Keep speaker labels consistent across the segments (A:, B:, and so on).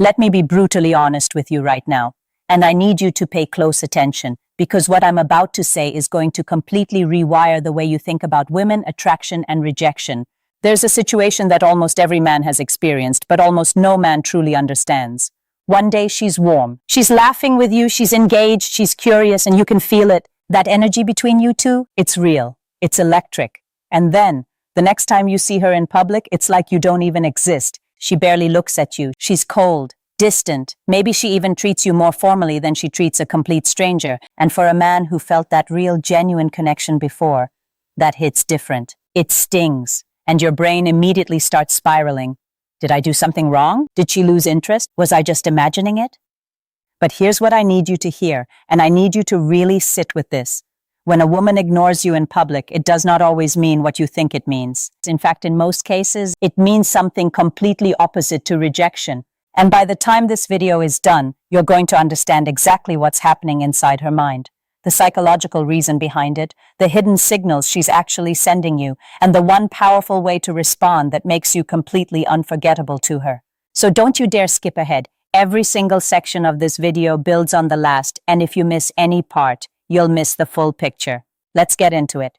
A: Let me be brutally honest with you right now, and I need you to pay close attention because what I'm about to say is going to completely rewire the way you think about women, attraction, and rejection. There's a situation that almost every man has experienced, but almost no man truly understands. One day she's warm. She's laughing with you, she's engaged, she's curious, and you can feel it. That energy between you two, it's real. It's electric. And then, the next time you see her in public, it's like you don't even exist. She barely looks at you. She's cold, distant. Maybe she even treats you more formally than she treats a complete stranger. And for a man who felt that real, genuine connection before, that hits different. It stings. And your brain immediately starts spiraling. Did I do something wrong? Did she lose interest? Was I just imagining it? But here's what I need you to hear, and I need you to really sit with this. When a woman ignores you in public, it does not always mean what you think it means. In fact, in most cases, it means something completely opposite to rejection. And by the time this video is done, you're going to understand exactly what's happening inside her mind. The psychological reason behind it, the hidden signals she's actually sending you, and the one powerful way to respond that makes you completely unforgettable to her. So don't you dare skip ahead. Every single section of this video builds on the last, and if you miss any part, you'll miss the full picture. Let's get into it.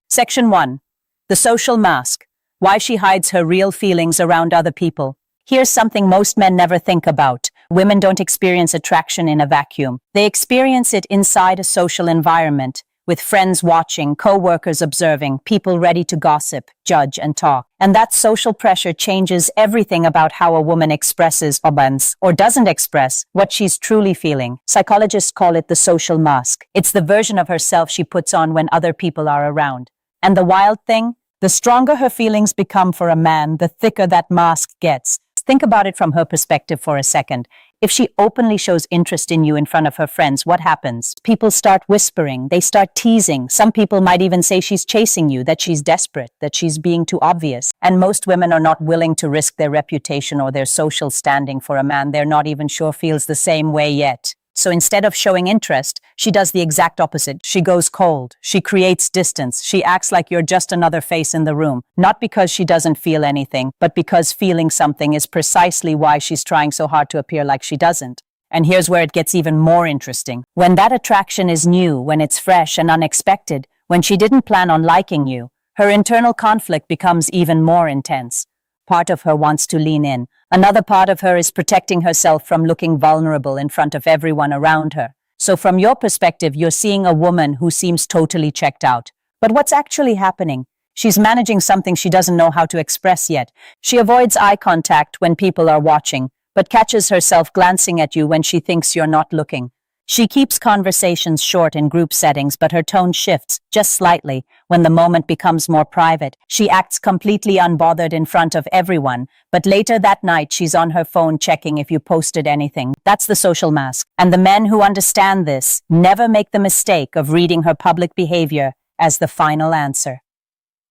A: Section 1. The social mask. Why she hides her real feelings around other people. Here's something most men never think about. Women don't experience attraction in a vacuum. They experience it inside a social environment, with friends watching, co-workers observing, people ready to gossip, judge, and talk. And that social pressure changes everything about how a woman expresses or doesn't express what she's truly feeling. Psychologists call it the social mask. It's the version of herself she puts on when other people are around. And the wild thing? The stronger her feelings become for a man, the thicker that mask gets. Think about it from her perspective for a second. If she openly shows interest in you in front of her friends, what happens? People start whispering, they start teasing. Some people might even say she's chasing you, that she's desperate, that she's being too obvious. And most women are not willing to risk their reputation or their social standing for a man they're not even sure feels the same way yet. So instead of showing interest, she does the exact opposite. She goes cold. She creates distance. She acts like you're just another face in the room. Not because she doesn't feel anything, but because feeling something is precisely why she's trying so hard to appear like she doesn't. And here's where it gets even more interesting. When that attraction is new, when it's fresh and unexpected, when she didn't plan on liking you, her internal conflict becomes even more intense. Part of her wants to lean in. Another part of her is protecting herself from looking vulnerable in front of everyone around her. So from your perspective, you're seeing a woman who seems totally checked out. But what's actually happening? She's managing something she doesn't know how to express yet. She avoids eye contact when people are watching, but catches herself glancing at you when she thinks you're not looking. She keeps conversations short in group settings, but her tone shifts, just slightly, when the moment becomes more private. She acts completely unbothered in front of everyone, but later that night she's on her phone checking if you posted anything. That's the social mask. And the men who understand this never make the mistake of reading her public behavior as the final answer.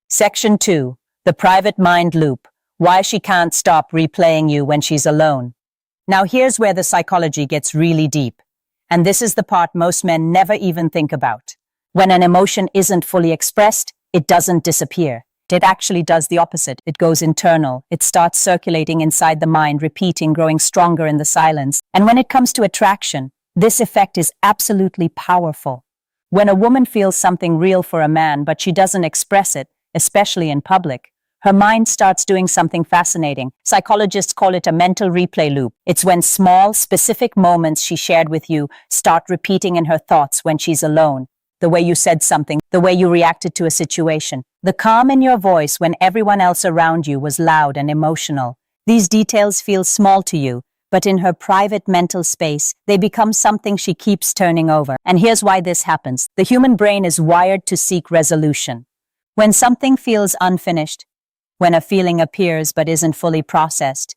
A: Section 2. The private mind loop. Why she can't stop replaying you when she's alone. Now here's where the psychology gets really deep. And this is the part most men never even think about. When an emotion isn't fully expressed, it doesn't disappear. It actually does the opposite. It goes internal. It starts circulating inside the mind, repeating, growing stronger in the silence. And when it comes to attraction, this effect is absolutely powerful. When a woman feels something real for a man, but she doesn't express it, especially in public, her mind starts doing something fascinating. Psychologists call it a mental replay loop. It's when small, specific moments she shared with you start repeating in her thoughts when she's alone. The way you said something, the way you reacted to a situation, the calm in your voice when everyone else around you was loud and emotional. These details feel small to you, but in her private mental space, they become something she keeps turning over. And here's why this happens. The human brain is wired to seek resolution. When something feels unfinished, when a feeling appears but isn't fully processed,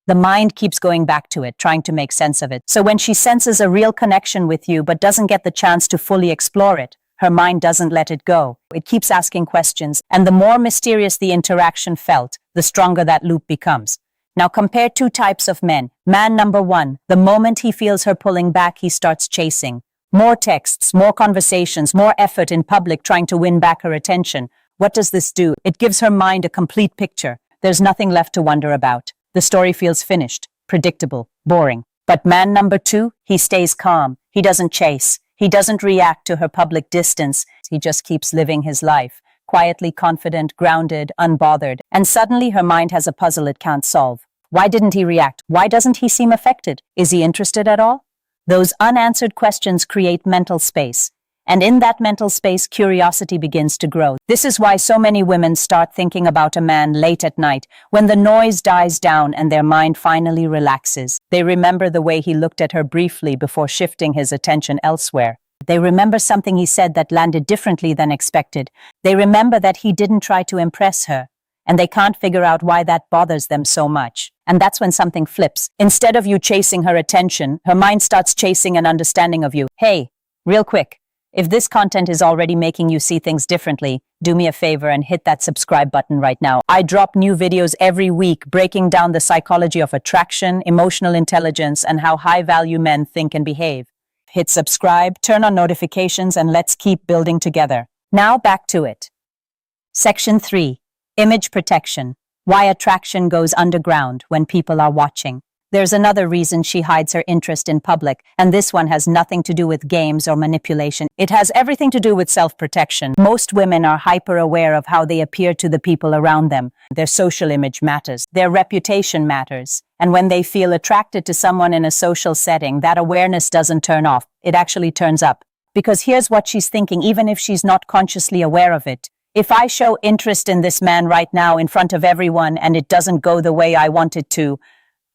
A: the mind keeps going back to it, trying to make sense of it. So when she senses a real connection with you but doesn't get the chance to fully explore it, her mind doesn't let it go. It keeps asking questions, and the more mysterious the interaction felt, the stronger that loop becomes. Now compare two types of men. Man number 1, the moment he feels her pulling back, he starts chasing. More texts, more conversations, more effort in public trying to win back her attention. What does this do? It gives her mind a complete picture. There's nothing left to wonder about. The story feels finished. predictable, boring. But man number 2, he stays calm. He doesn't chase. He doesn't react to her public distance. He just keeps living his life, quietly confident, grounded, unbothered. And suddenly her mind has a puzzle it can't solve. Why didn't he react? Why doesn't he seem affected? Is he interested at all? Those unanswered questions create mental space. And in that mental space, curiosity begins to grow. This is why so many women start thinking about a man late at night, when the noise dies down and their mind finally relaxes. They remember the way he looked at her briefly before shifting his attention elsewhere. They remember something he said that landed differently than expected. They remember that he didn't try to impress her. And they can't figure out why that bothers them so much. And that's when something flips. Instead of you chasing her attention, her mind starts chasing an understanding of you. Hey, real quick. If this content is already making you see things differently, do me a favor and hit that subscribe button right now. I drop new videos every week breaking down the psychology of attraction, emotional intelligence, and how high-value men think and behave. Hit subscribe, turn on notifications, and let's keep building together. Now back to it. Section 3. Image protection. Why attraction goes underground when people are watching. There's another reason she hides her interest in public, and this one has nothing to do with games or manipulation. It has everything to do with self-protection. Most women are hyper-aware of how they appear to the people around them. Their social image matters. Their reputation matters. And when they feel attracted to someone in a social setting, that awareness doesn't turn off. It actually turns up. Because here's what she's thinking, even if she's not consciously aware of it. If I show interest in this man right now in front of everyone and it doesn't go the way I want it to,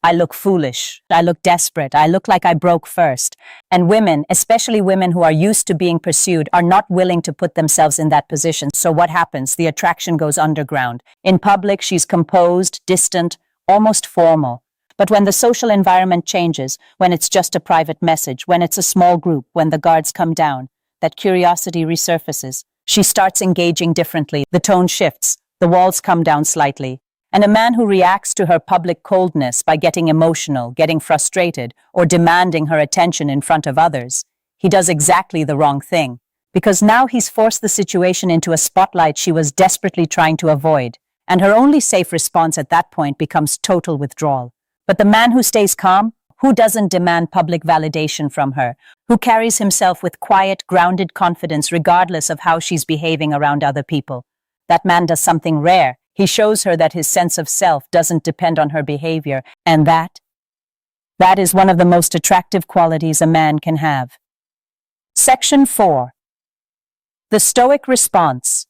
A: I look foolish. I look desperate. I look like I broke first. And women, especially women who are used to being pursued, are not willing to put themselves in that position. So what happens? The attraction goes underground. In public, she's composed, distant, almost formal. But when the social environment changes, when it's just a private message, when it's a small group, when the guards come down, that curiosity resurfaces. She starts engaging differently. The tone shifts. The walls come down slightly. And a man who reacts to her public coldness by getting emotional, getting frustrated, or demanding her attention in front of others, he does exactly the wrong thing. Because now he's forced the situation into a spotlight she was desperately trying to avoid. And her only safe response at that point becomes total withdrawal. But the man who stays calm, who doesn't demand public validation from her, who carries himself with quiet, grounded confidence regardless of how she's behaving around other people, that man does something rare. He shows her that his sense of self doesn't depend on her behavior, and that is one of the most attractive qualities a man can have. Section 4. The Stoic Response.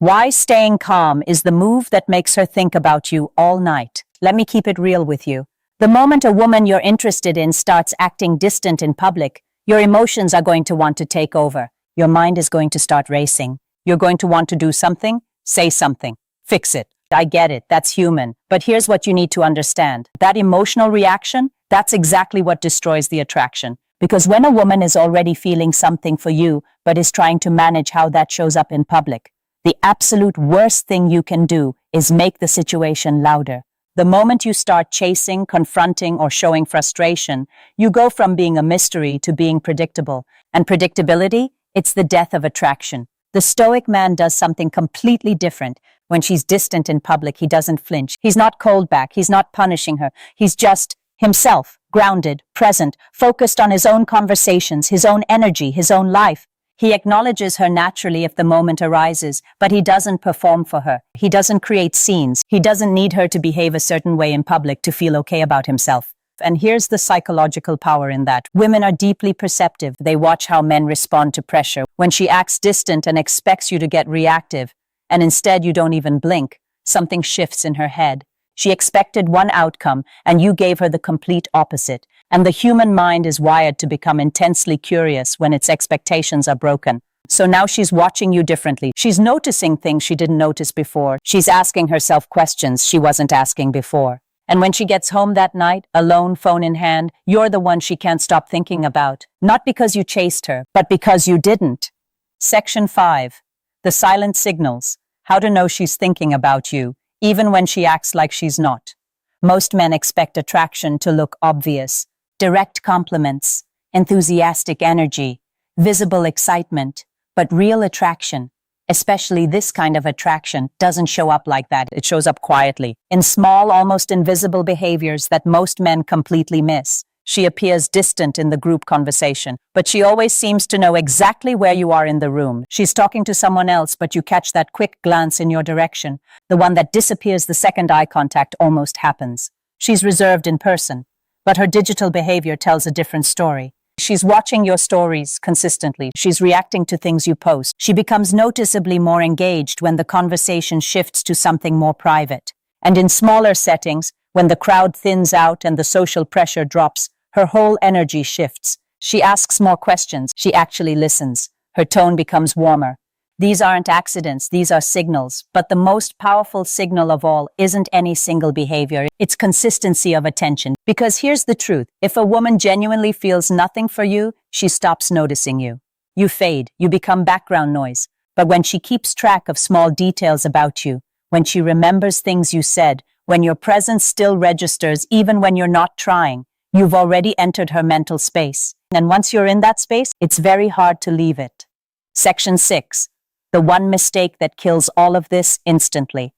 A: Why staying calm is the move that makes her think about you all night. Let me keep it real with you. The moment a woman you're interested in starts acting distant in public, your emotions are going to want to take over. Your mind is going to start racing. You're going to want to do something, say something. Fix it. I get it. That's human. But here's what you need to understand. That emotional reaction, that's exactly what destroys the attraction. Because when a woman is already feeling something for you, but is trying to manage how that shows up in public, the absolute worst thing you can do is make the situation louder. The moment you start chasing, confronting, or showing frustration, you go from being a mystery to being predictable. And predictability, it's the death of attraction. The Stoic man does something completely different. When she's distant in public, he doesn't flinch. He's not cold back. He's not punishing her. He's just himself, grounded, present, focused on his own conversations, his own energy, his own life. He acknowledges her naturally if the moment arises, but he doesn't perform for her. He doesn't create scenes. He doesn't need her to behave a certain way in public to feel okay about himself. And here's the psychological power in that. Women are deeply perceptive. They watch how men respond to pressure. When she acts distant and expects you to get reactive, and instead you don't even blink, something shifts in her head. She expected one outcome, and you gave her the complete opposite. And the human mind is wired to become intensely curious when its expectations are broken. So now she's watching you differently. She's noticing things she didn't notice before. She's asking herself questions she wasn't asking before. And when she gets home that night, alone, phone in hand, you're the one she can't stop thinking about. Not because you chased her, but because you didn't. Section 5. The silent signals. How to know she's thinking about you, even when she acts like she's not. Most men expect attraction to look obvious. Direct compliments, enthusiastic energy, visible excitement. But real attraction, Especially this kind of attraction doesn't show up like that. It shows up quietly, in small, almost invisible behaviors that most men completely miss. She appears distant in the group conversation, but she always seems to know exactly where you are in the room. She's talking to someone else, but you catch that quick glance in your direction, the one that disappears the second eye contact almost happens. She's reserved in person, but her digital behavior tells a different story. She's watching your stories consistently. She's reacting to things you post. She becomes noticeably more engaged when the conversation shifts to something more private. And in smaller settings, when the crowd thins out and the social pressure drops, her whole energy shifts. She asks more questions. She actually listens. Her tone becomes warmer. These aren't accidents, these are signals. But the most powerful signal of all isn't any single behavior, it's consistency of attention. Because here's the truth, if a woman genuinely feels nothing for you, she stops noticing you. You fade, you become background noise. But when she keeps track of small details about you, when she remembers things you said, when your presence still registers even when you're not trying, you've already entered her mental space. And once you're in that space, it's very hard to leave it. Section 6. The one mistake that kills all of this instantly.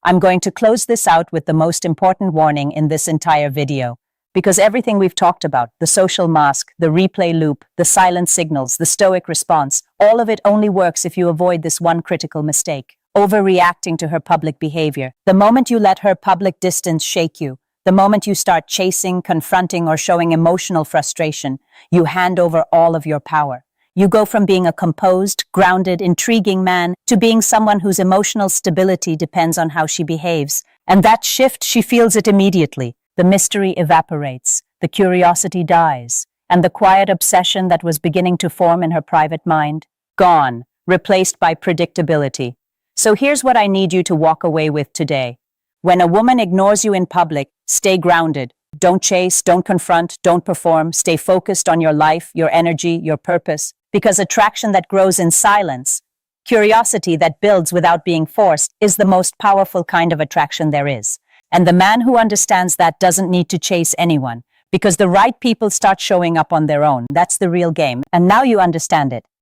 A: I'm going to close this out with the most important warning in this entire video, because everything we've talked about, the social mask, the replay loop, the silent signals, the stoic response, all of it only works if you avoid this one critical mistake, overreacting to her public behavior. The moment you let her public distance shake you, the moment you start chasing, confronting, or showing emotional frustration, you hand over all of your power. You go from being a composed, grounded, intriguing man to being someone whose emotional stability depends on how she behaves. And that shift, she feels it immediately. The mystery evaporates, the curiosity dies, and the quiet obsession that was beginning to form in her private mind, gone, replaced by predictability. So here's what I need you to walk away with today. When a woman ignores you in public, stay grounded. Don't chase, don't confront, don't perform. Stay focused on your life, your energy, your purpose. Because attraction that grows in silence, curiosity that builds without being forced, is the most powerful kind of attraction there is. And the man who understands that doesn't need to chase anyone, because the right people start showing up on their own. That's the real game. And now you understand it.